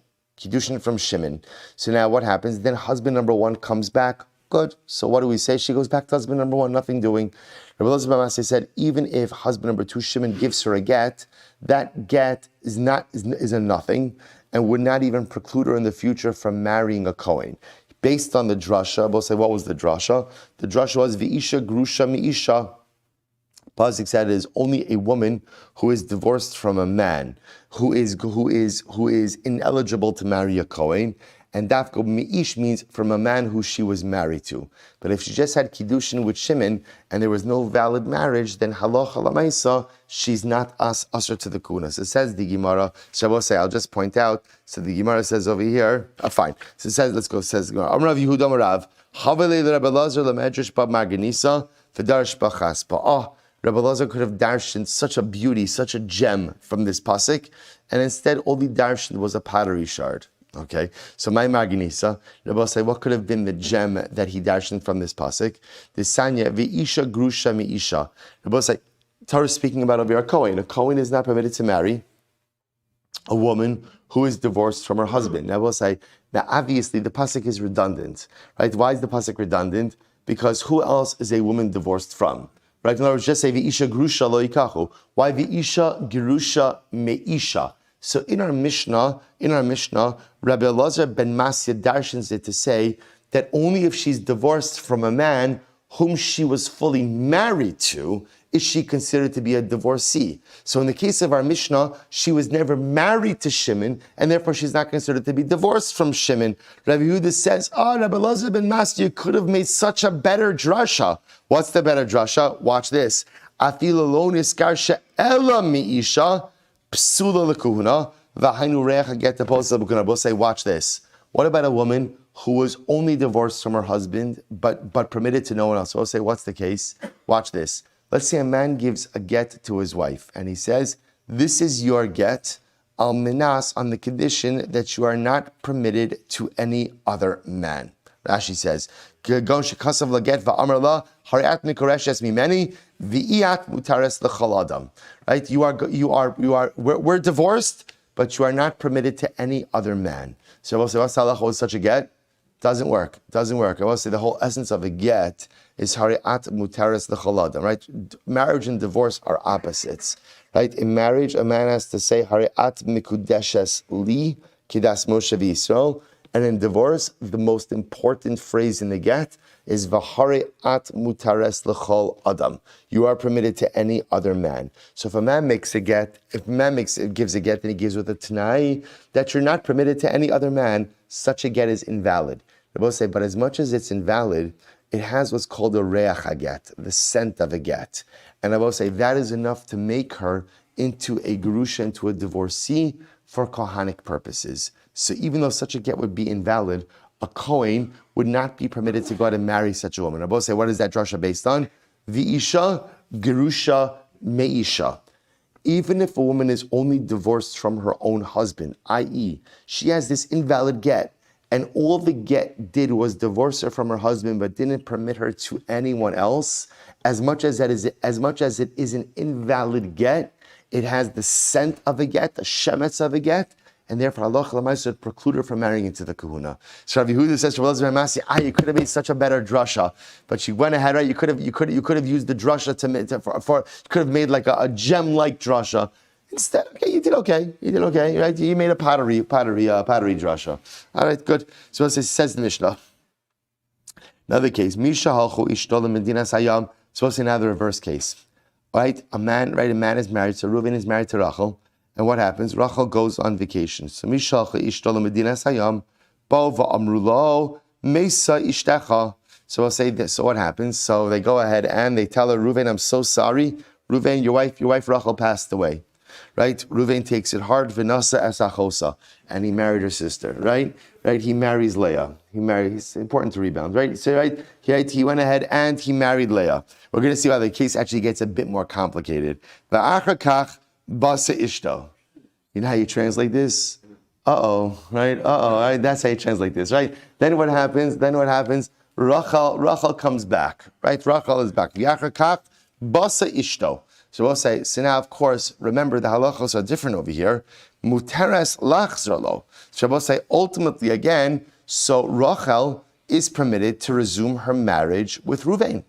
So now what happens? Then husband number one comes back. Good. So what do we say? She goes back to husband number one, nothing doing. Rabbi Elazar ben Masya said, even if husband number two, Shimon, gives her a get, that get is a nothing and would not even preclude her in the future from marrying a Kohen. Based on the drasha, we'll say, what was the drasha? The drasha was, V'isha grusha mi'isha. Pasuk said it is only a woman who is divorced from a man who is ineligible to marry a Kohen. And dafko mi'ish means from a man who she was married to. But if she just had kiddushin with Shimon and there was no valid marriage, then halacha l'maaseh, she's not usher to the kunas. It says the Gemara. Shabbos, I'll just point out. So the Gemara says over here. Fine. So it says, let's go. It says Gemara. Amrav Yehuda Marav. Havelei Rabbi Elazar lemedrash bab marganisa v'darash b'chaspa. Rabbi Elazar could have darshaned such a beauty, such a gem from this pasuk, and instead all he darshaned was a pottery shard. Okay, so my Marginisa, Rabbi say, what could have been the gem that he darshaned from this pasuk? The Sanya Ve'isha Grusha Me'isha. Rabbi say, Torah is speaking about over a Kohen. A Kohen is not permitted to marry a woman who is divorced from her husband. Now we'll say, now obviously the pasuk is redundant, right? Why is the pasuk redundant? Because who else is a woman divorced from? Right? In other words, just say V'isha Grusha Lo Yikachu. Why V'isha Gerusha Me'isha? So in our Mishnah, Rabbi Elazar ben Masya darshans it to say that only if she's divorced from a man whom she was fully married to, is she considered to be a divorcee. So in the case of our Mishnah, she was never married to Shimon, and therefore she's not considered to be divorced from Shimon. Rabbi Yehuda says, Rabbi Elazar ben Masya could have made such a better drasha. What's the better drasha? Watch this. Afil alone iskarsha ela miisha psula lekuhuna v'hainu reach get the post. We'll say, watch this. What about a woman who was only divorced from her husband, but permitted to no one else? So we'll say, what's the case? Watch this. Let's say a man gives a get to his wife, and he says, this is your get, al minas, on the condition that you are not permitted to any other man. Rashi says, Gon shekasav laget va'amar la hariat mikoreshes mimeni v'iat mutares l'chol adam. Right? We're divorced, but you are not permitted to any other man. So we'll say, what's halacha with such a get? Doesn't work. I will say the whole essence of a get is hariat mutares l'chol adam. Right? Marriage and divorce are opposites. Right? In marriage, a man has to say hariat mikudeshes li kidas Moshe v'Yisrael. And in divorce, the most important phrase in the get is v'hariat mutares l'chol adam. You are permitted to any other man. So if a man makes a get, gives a get, and he gives with a t'nai that you're not permitted to any other man, such a get is invalid. They both say, but as much as it's invalid, it has what's called a reach haget, the scent of a get. And I will say that is enough to make her into a gerusha, into a divorcee for kohanic purposes. So even though such a get would be invalid, a Kohen would not be permitted to go out and marry such a woman. I both say, what is that drasha based on? V'isha gerusha me'isha. Even if a woman is only divorced from her own husband, i.e., she has this invalid get, and all the get did was divorce her from her husband, but didn't permit her to anyone else, as much as it is an invalid get, it has the scent of a get, the shemetz of a get, and therefore Allah would preclude her from marrying into the kahuna. So Rabbi Yehuda says to Rabbi Elazar ben Masya, you could have made such a better drasha, but she went ahead, right? You could have used the drasha you could have made like a gem-like drasha. Instead, okay, you did okay, right? You made a pottery drasha. All right, good. So it says the Mishnah. Another case, Misha halchu ishtola medina sayam. Supposed to now the reverse case. Right? A man is married, so Reuven is married to Rachel. And what happens? Rachel goes on vacation. So Mishalcha ishtola medina sayam, bo va'amrulo mesa ishtecha. So I'll say this. So what happens? So they go ahead and they tell her, Reuven, I'm so sorry. Reuven, your wife Rachel passed away. Right? Reuven takes it hard, v'nasa esachosa, and he married her sister. Right? He marries Leah. It's important to rebound. Right? So he went ahead and he married Leah. We're going to see how the case actually gets a bit more complicated. V'achar kach basa ishto. You know how you translate this? Right? Right? That's how you translate this, right? Then what happens? Rachel comes back, right? Rachel is back. V'achar kach basa ishto. So we'll say, so now, of course, remember the halachos are different over here. Muteres lachzralo. So we'll say, ultimately, again, so Rachel is permitted to resume her marriage with Reuven.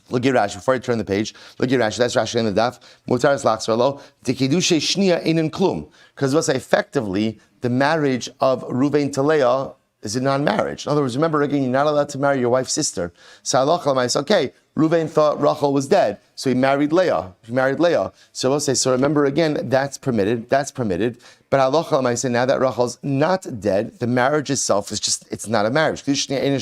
Look at Rashi, before I turn the page, look at Rashi, that's Rashi in the Daf. Muteres lachzralo, tekidushe shnia einin klum. Because we'll say, effectively, the marriage of Reuven to Leah is a non-marriage. In other words, remember, again, you're not allowed to marry your wife's sister. So halacha says, okay, Reuven thought Rachel was dead, so he married Leah. So we'll say, so remember again, that's permitted. But halacha say, now that Rachel's not dead, the marriage itself is it's not a marriage. Remember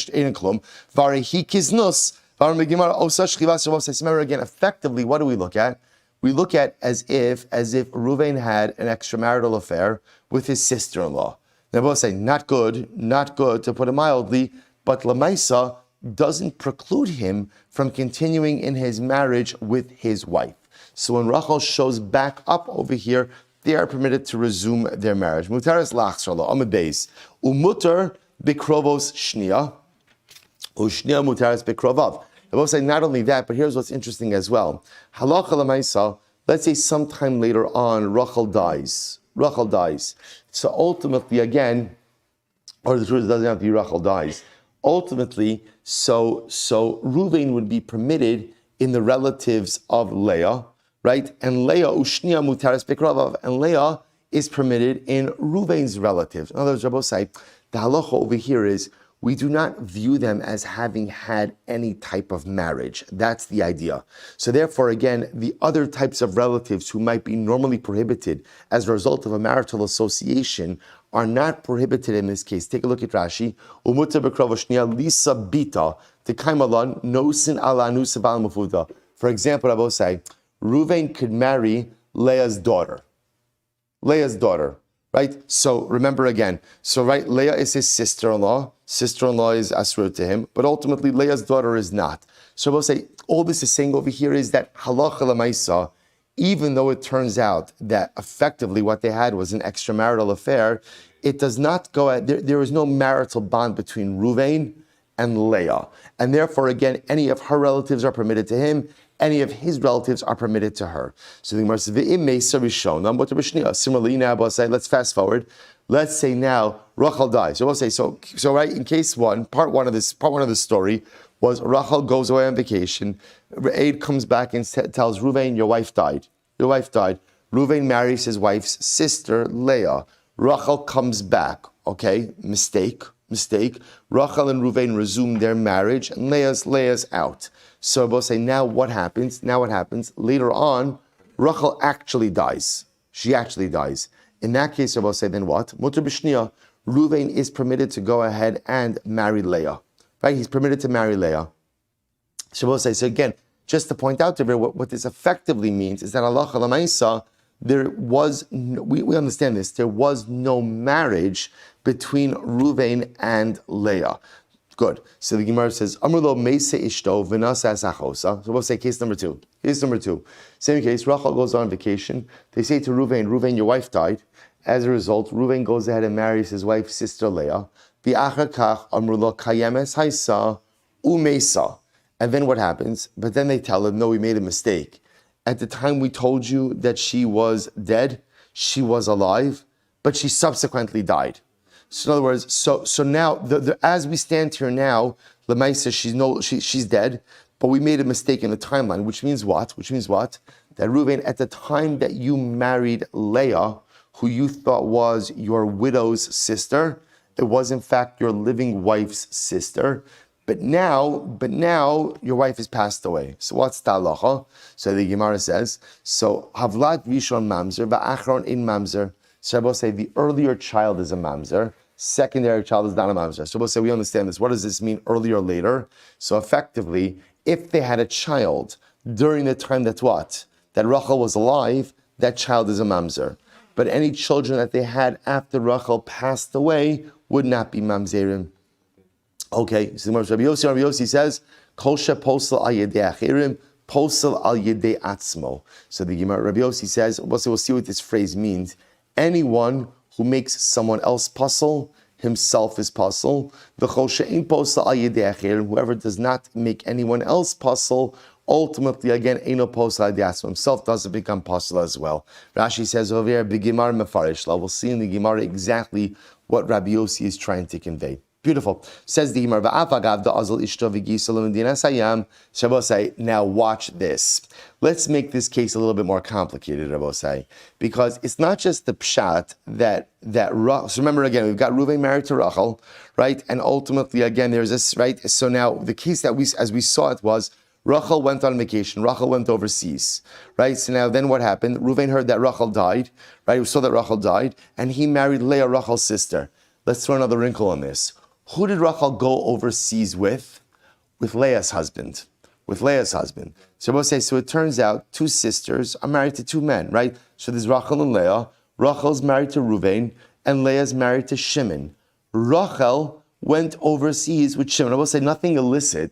again, effectively, what do we look at? We look at as if Reuven had an extramarital affair with his sister-in-law. Now we'll say, not good, to put it mildly, but Lamaisa, doesn't preclude him from continuing in his marriage with his wife. So when Rachel shows back up over here, they are permitted to resume their marriage. Mutaris lachsrala amid beis umutar bikrovos shnia ushnia mutaris bikrovav. I will say not only that, but here's what's interesting as well. Halacha lemaisa. Let's say sometime later on, Rachel dies. Rachel dies. So ultimately, again, or the truth doesn't have to be Rachel dies. Ultimately, so Reuven would be permitted in the relatives of Leah, right? And Leah ushnia mutaris bekravav, and Leah is permitted in Reuven's relatives. In other words, Rabbi say the halacha over here is we do not view them as having had any type of marriage. That's the idea. So therefore, again, the other types of relatives who might be normally prohibited as a result of a marital association are not prohibited in this case. Take a look at Rashi. Umuta b'krovoshnia lisa bita tekaimalon nosin ala nusa bal mafuda. For example, I will say, Reuven could marry Leah's daughter. Leah's daughter. Right? So remember again. So right, Leah is his sister-in-law. Sister-in-law is asur to him, but ultimately Leah's daughter is not. So we'll say all this is saying over here is that halacha lemaisa, even though it turns out that effectively what they had was an extramarital affair, it does not go at there is no marital bond between Reuven and Leah, and therefore again any of her relatives are permitted to him. Any of his relatives are permitted to her. So the Gemara says, similarly, now we'll say, let's fast forward. Let's say now Rachel dies. So we'll say, so right, in case one, part one of the story was Rachel goes away on vacation. Aid comes back and tells Reuven, your wife died. Your wife died. Reuven marries his wife's sister, Leah. Rachel comes back. Okay, mistake. Rachel and Reuven resume their marriage, and Leah's out. So we'll say, now what happens? Later on, Rachel actually dies. She actually dies. In that case, we'll say, then what? Mutar b'shnia, Reuven is permitted to go ahead and marry Leah. Right? He's permitted to marry Leah. So we'll say, so again, just to point out to everyone, what this effectively means is that halacha l'maisa, we understand this, there was no marriage between Reuven and Leah. Good. So the Gemara says, Amrulo meise ishto v'nasa achosa. So we'll say case number two. Case number two. Same case, Rachel goes on vacation. They say to Reuven, your wife died. As a result, Reuven goes ahead and marries his wife's sister Leah. V'achar kach amrulo kayemes haisa umeisa. And then what happens? But then they tell him, no, we made a mistake. At the time we told you that she was dead, she was alive, but she subsequently died. So in other words, so now, as we stand here now, Lemaisa, she's dead, but we made a mistake in the timeline, which means what? That Reuven, at the time that you married Leah, who you thought was your widow's sister, it was in fact your living wife's sister. But now your wife has passed away. So what's the halacha? So the Gemara says, so Havlat Rishon Mamzer, Va'achron in Mamzer. So we'll say the earlier child is a Mamzer, secondary child is not a Mamzer. So we'll say we understand this. What does this mean, earlier or later? So effectively, if they had a child during the time that Rachel was alive, that child is a Mamzer. But any children that they had after Rachel passed away would not be Mamzerim. Okay, so Rabbi Yossi says, Kol she'posel al yedei achirim, posel al yedei atzmo. So the Gemara, Rabbi Yossi says, we'll see what this phrase means. Anyone who makes someone else puzzle, himself is puzzle. V'chol she'ein posel al yedei achirim, whoever does not make anyone else puzzle, ultimately, again, eino posel al yedei atzmo, himself doesn't become puzzle as well. Rashi says over here, b'gemar mefarish la. We'll see in the Gemara exactly what Rabbi Yossi is trying to convey. Beautiful. Says the Gemara, say, now watch this. Let's make this case a little bit more complicated, Rabbi say, because it's not just the pshat that so remember again, we've got Reuven married to Rachel, right? And ultimately, again, there's this, right? So now the case that as we saw it was, Rachel went on vacation, Rachel went overseas, right? So now then what happened? Reuven heard that Rachel died, right? We saw that Rachel died, and he married Leah, Rachel's sister. Let's throw another wrinkle on this. Who did Rachel go overseas with? With Leah's husband. So we'll say, so it turns out two sisters are married to two men, right? So there's Rachel and Leah. Rachel's married to Reuven, and Leah's married to Shimon. Rachel went overseas with Shimon. I will say nothing illicit,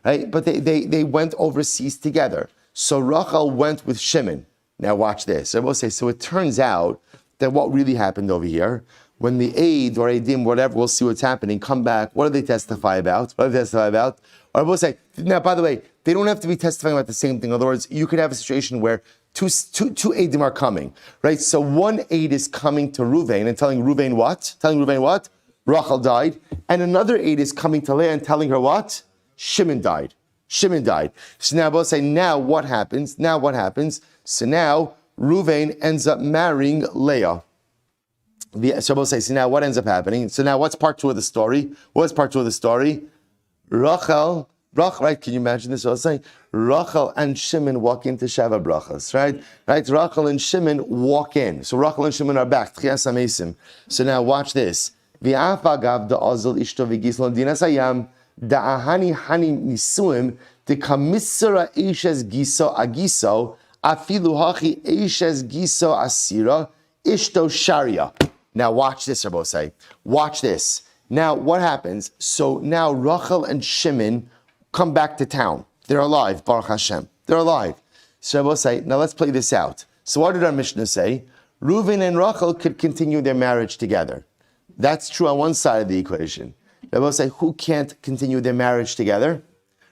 right? But they went overseas together. So Rachel went with Shimon. Now watch this. I will say, so it turns out that what really happened over here, when the aid or aidim, whatever, we'll see what's happening, come back, what do they testify about? Or I will say, now by the way, they don't have to be testifying about the same thing. In other words, you could have a situation where two aidim are coming, right? So one aid is coming to Ruvain and telling Ruvain what? Rachel died. And another aid is coming to Leah and telling her what? Shimon died. So now we'll say, now what happens? So now Ruvain ends up marrying Leah. So we'll say, so now what ends up happening? So now what's part 2 of the story? Rachel, right? Can you imagine this? I was saying, Rachel and Shimon walk into Shava Brachas, right? Rachel and Shimon walk in. So Rachel and Shimon are back. So now watch this. V'afagav da'azal ishto v'gislon dinas hayam da'ahani hani nisuim de'kamisra eishes giso agiso afilu hachi eishes giso asira ishto sharia. Now watch this, Rabbosai. Watch this. Now what happens? So now Rachel and Shimon come back to town. They're alive, Baruch Hashem. They're alive. So Rabbosai, now let's play this out. So what did our Mishnah say? Reuven and Rachel could continue their marriage together. That's true on one side of the equation. Rabbosai, who can't continue their marriage together?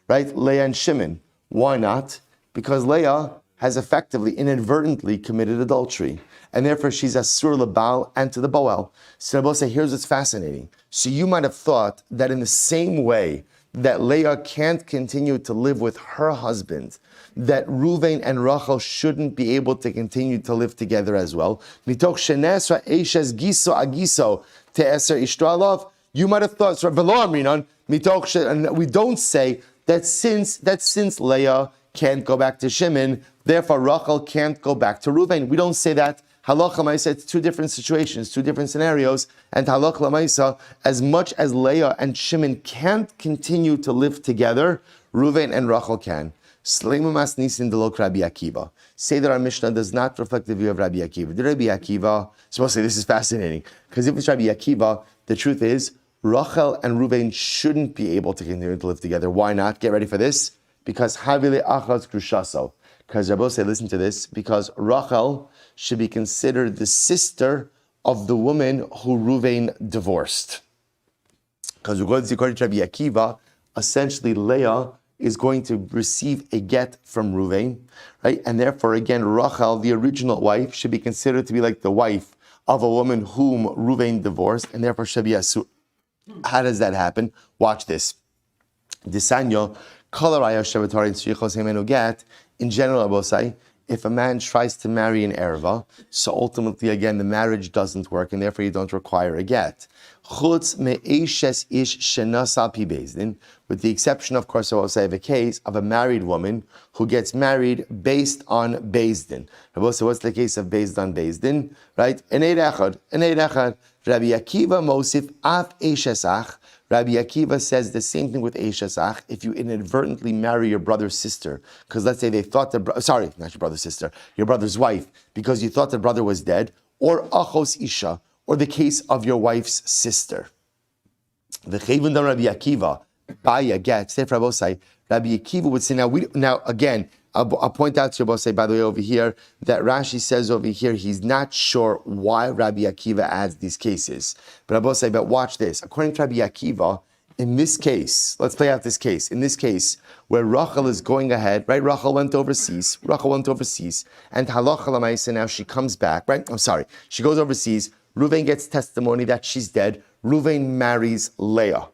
Right? Leah and Shimon. Why not? Because Leah has effectively, inadvertently committed adultery. And therefore she's asur lebal and to the boel. So Rabbosai, here's what's fascinating. So you might have thought that in the same way that Leah can't continue to live with her husband, that Ruvain and Rachel shouldn't be able to continue to live together as well. Mitoch shenesra eishes giso agiso te'eser ishto alav. You might have thought, and we don't say that since Leah can't go back to Shimon, therefore Rachel can't go back to Ruvain. We don't say that. Halacha Maisa, it's two different situations, two different scenarios. And Halacha Maisa, as much as Leah and Shimon can't continue to live together, Ruvain and Rachel can. Slema Masnisin Delok Rabbi Akiva. Say that our Mishnah does not reflect the view of Rabbi Akiva. The Rabbi Akiva, supposed to say this is fascinating, because if it's Rabbi Akiva, the truth is, Rachel and Ruvain shouldn't be able to continue to live together. Why not? Get ready for this. Because Havile Achaz Krushaso. Because Rabbi say, listen to this, because Rachel should be considered the sister of the woman who Ruvain divorced. Because according to Rabbi Akiva, essentially Leah is going to receive a get from Ruvain, right? And therefore, again, Rachel, the original wife, should be considered to be like the wife of a woman whom Ruvain divorced, and therefore should be asur. How does that happen? Watch this. Disanyo, Kalaraya Shevatari Tzrichos Hemenu Get. In general, Abosai, if a man tries to marry an erva, so ultimately, again, the marriage doesn't work, and therefore you don't require a get. Chutz me'eshes ish shenasal pi bezdin, with the exception, of course, I will say, of a case of a married woman who gets married based on bezdin. So what's the case of based on bezdin? Right? An eid echad. Rabbi Akiva mosif af eshesach. Rabbi Akiva says the same thing with eshesach. If you inadvertently marry your brother's sister, because let's say they thought not your brother's sister, your brother's wife, because you thought the brother was dead, or achos isha, or the case of your sister. The chayvun dam Rabbi Akiva, baya get, say for Rabbi Akiva would say, now again, I'll point out to you, by the way, over here, that Rashi says over here, he's not sure why Rabbi Akiva adds these cases. But watch this. According to Rabbi Akiva, in this case, let's play out this case. In this case, where Rachel is going ahead, right? Rachel went overseas, and halacha l'maisa, now she comes back, right? She goes overseas. Ruvain gets testimony that she's dead. Ruvain marries Leah.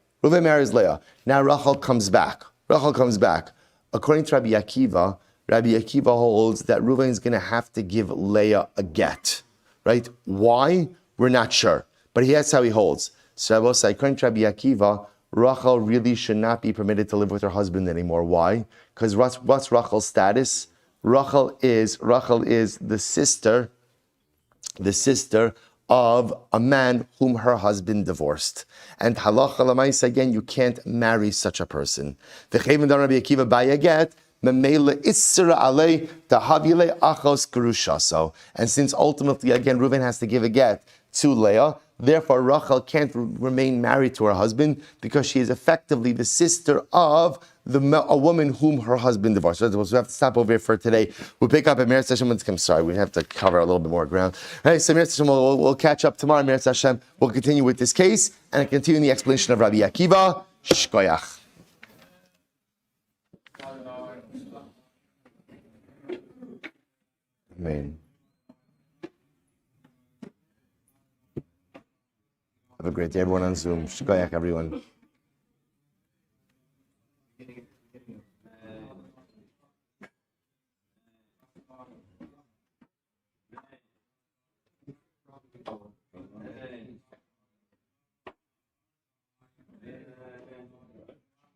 Now Rachel comes back. According to Rabbi Akiva holds that Ruvain is going to have to give Leah a get, right? Why? We're not sure, but that's how he holds. So according to Rabbi Akiva, Rachel really should not be permitted to live with her husband anymore. Why? Because what's Rachel's status? Rachel is the sister of a man whom her husband divorced. And halacha l'maisa, again, you can't marry such a person. The chayvin dan Rabbi Akiva baya get, memele isra alei tahavile achos gerushaso. And since ultimately, again, Reuven has to give a get to Leah, Therefore, Rachel can't remain married to her husband because she is effectively the sister of a woman whom her husband divorced. So we have to stop over here for today. We'll pick up at Meretz Hashem. I'm sorry, we have to cover a little bit more ground. All right, so Meretz Hashem, we'll catch up tomorrow. Meretz Hashem, we'll continue with this case and continue the explanation of Rabbi Akiva. Shkoyach. Amen. Have a great day, everyone on Zoom. Shkoyach, everyone.